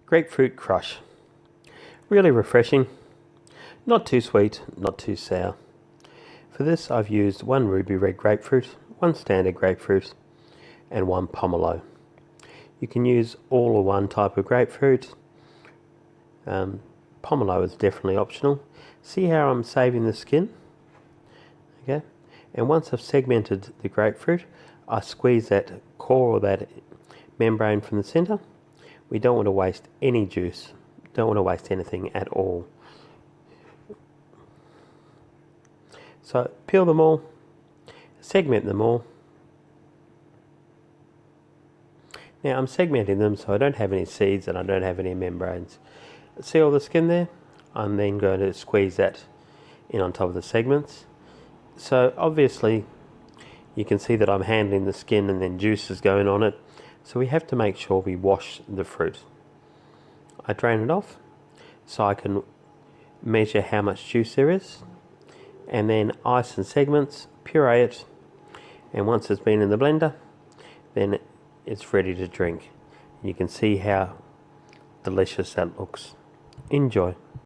Grapefruit crush. Really refreshing, not too sweet, not too sour. For this I've used one ruby red grapefruit, one standard grapefruit and one pomelo. You can use all or one type of grapefruit. Pomelo is definitely optional. See how I'm saving the skin? Okay, and once I've segmented the grapefruit, I squeeze that core or that membrane from the center. We don't want to waste any juice, don't want to waste anything at all. So peel them all, segment them all. Now I'm segmenting them so I don't have any seeds and I don't have any membranes. See all the skin there? I'm then going to squeeze that in on top of the segments. So obviously you can see that I'm handling the skin and then juice is going on it. So we have to make sure we wash the fruit. I drain it off so I can measure how much juice there is, and then ice in segments, puree it, and once it's been in the blender, then it's ready to drink. You can see how delicious that looks. Enjoy.